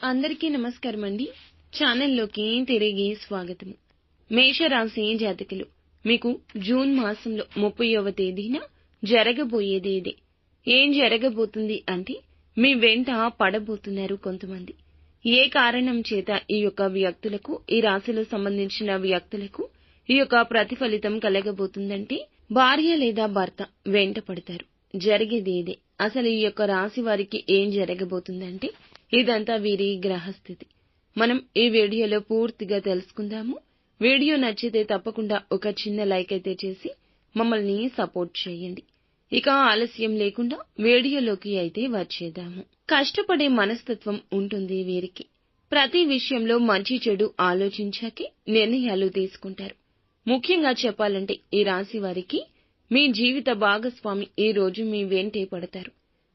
అందరికీ నమస్కారం అండి. ఛానల్లోకి తిరిగి స్వాగతం. మేషరాశి జాతకులు, మీకు జూన్ మాసంలో 30వ తేదీన జరగబోయేది ఇదే. ఏం జరగబోతుంది అంటే మీ వెంట పడబోతున్నారు కొంతమంది. ఏ కారణం చేత ఈ యొక్క వ్యక్తులకు, ఈ రాశిలో సంబంధించిన వ్యక్తులకు ఈ యొక్క ప్రతిఫలితం కలగబోతుందంటే భార్య లేదా భర్త వెంట పడతారు. జరిగేది ఇదే. అసలు ఈ యొక్క రాశి వారికి ఏం జరగబోతుందంటే ఇదంతా వీరి గ్రహస్థితి. మనం ఈ వీడియోలో పూర్తిగా తెలుసుకుందాము. వీడియో నచ్చితే తప్పకుండా ఒక చిన్న లైక్ అయితే చేసి మమ్మల్ని సపోర్ట్ చేయండి. ఇక ఆలస్యం లేకుండా వీడియోలోకి అయితే వచ్చేద్దాము. కష్టపడే మనస్తత్వం ఉంటుంది వీరికి. ప్రతి విషయంలో మంచి చెడు ఆలోచించాకే నిర్ణయాలు తీసుకుంటారు. ముఖ్యంగా చెప్పాలంటే ఈ రాశి వారికి మీ జీవిత భాగస్వామి ఈ రోజు మీ వెంటే పడతారు.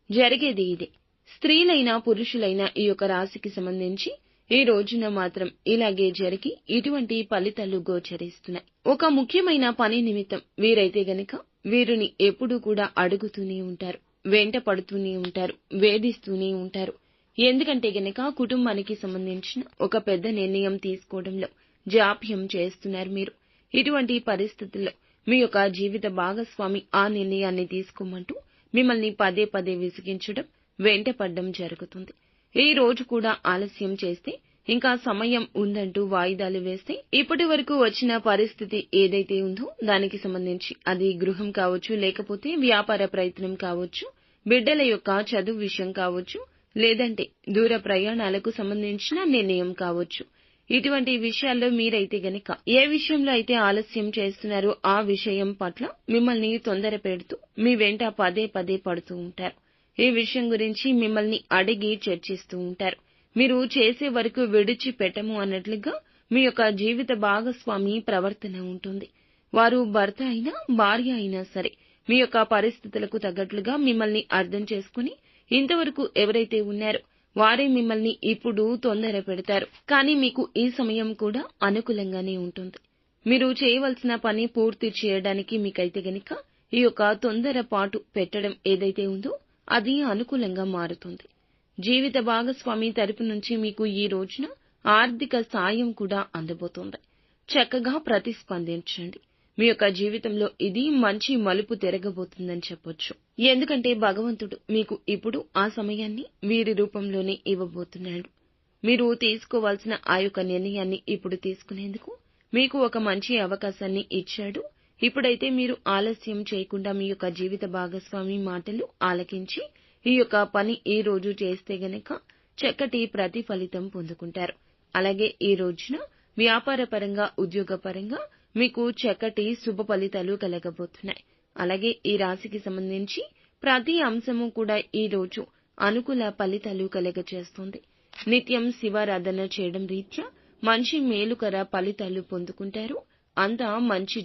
జరిగేది ఇదే. స్త్రీలైనా పురుషులైనా ఈ యొక్క రాశికి సంబంధించి ఈ రోజున మాత్రం ఇలాగే జరిగి ఇటువంటి ఫలితాలు గోచరిస్తున్నాయి. ఒక ముఖ్యమైన పని నిమిత్తం వీరైతే గనక వీరిని ఎప్పుడూ కూడా అడుగుతూనే ఉంటారు, వెంట పడుతూనే ఉంటారు, వేధిస్తూనే ఉంటారు. ఎందుకంటే గనక కుటుంబానికి సంబంధించిన ఒక పెద్ద నిర్ణయం తీసుకోవడంలో జాప్యం చేస్తున్నారు మీరు. ఇటువంటి పరిస్థితుల్లో మీ యొక్క జీవిత భాగస్వామి ఆ నిర్ణయాన్ని తీసుకోమంటూ మిమ్మల్ని పదే పదే విసిగించడం, వెంట పడడం జరుగుతుంది. ఈ రోజు కూడా ఆలస్యం చేస్తే, ఇంకా సమయం ఉందంటూ వాయిదాలు వేస్తే ఇప్పటి వరకు వచ్చిన పరిస్థితి ఏదైతే ఉందో దానికి సంబంధించి అది గృహం కావచ్చు, లేకపోతే వ్యాపార ప్రయత్నం కావచ్చు, బిడ్డల యొక్క చదువు విషయం కావచ్చు, లేదంటే దూర ప్రయాణాలకు సంబంధించిన నిర్ణయం కావచ్చు. ఇటువంటి విషయాల్లో మీరైతే గనక ఏ విషయంలో అయితే ఆలస్యం చేస్తున్నారో ఆ విషయం పట్ల మిమ్మల్ని తొందర పెడుతూ మీ వెంట పదే పదే పడుతూ ఉంటారు. ఈ విషయం గురించి మిమ్మల్ని అడిగి చర్చిస్తూ ఉంటారు. మీరు చేసే వరకు విడిచిపెట్టము అన్నట్లుగా మీ యొక్క జీవిత భాగస్వామి ప్రవర్తన ఉంటుంది. వారు భర్త అయినా భార్య అయినా సరే మీ యొక్క పరిస్థితులకు తగ్గట్లుగా మిమ్మల్ని అర్థం చేసుకుని ఇంతవరకు ఎవరైతే ఉన్నారో వారే మిమ్మల్ని ఇప్పుడు తొందర పెడతారు. కానీ మీకు ఈ సమయం కూడా అనుకూలంగానే ఉంటుంది. మీరు చేయవలసిన పని పూర్తి చేయడానికి మీకైతే గనక ఈ యొక్క తొందరపాటు పెట్టడం ఏదైతే ఉందో అది అనుకూలంగా మారుతుంది. జీవిత భాగస్వామి తరపు నుంచి మీకు ఈ రోజున ఆర్థిక సాయం కూడా అందబోతోంది. చక్కగా ప్రతిస్పందించండి. మీ యొక్క జీవితంలో ఇది మంచి మలుపు తిరగబోతుందని చెప్పొచ్చు. ఎందుకంటే భగవంతుడు మీకు ఇప్పుడు ఆ సమయాన్ని వీరి రూపంలోనే ఇవ్వబోతున్నాడు. మీరు తీసుకోవాల్సిన ఆ యొక్క నిర్ణయాన్ని ఇప్పుడు తీసుకునేందుకు మీకు ఒక మంచి అవకాశాన్ని ఇచ్చాడు. ఇప్పుడైతే మీరు ఆలస్యం చేయకుండా మీ యొక్క జీవిత భాగస్వామి మాటలు ఆలకించి ఈ యొక్క పని ఈ రోజు చేస్తే గనక చక్కటి ప్రతిఫలితం పొందుకుంటారు. అలాగే ఈ రోజున వ్యాపార పరంగా, ఉద్యోగ పరంగా మీకు చక్కటి శుభ ఫలితాలు కలగబోతున్నాయి. అలాగే ఈ రాశికి సంబంధించి ప్రతి అంశము కూడా ఈ రోజు అనుకూల ఫలితాలు కలగజేస్తుంది. నిత్యం శివారాధన చేయడం రీత్యా మంచి మేలుకర ఫలితాలు పొందుకుంటారు. అంతా మంచి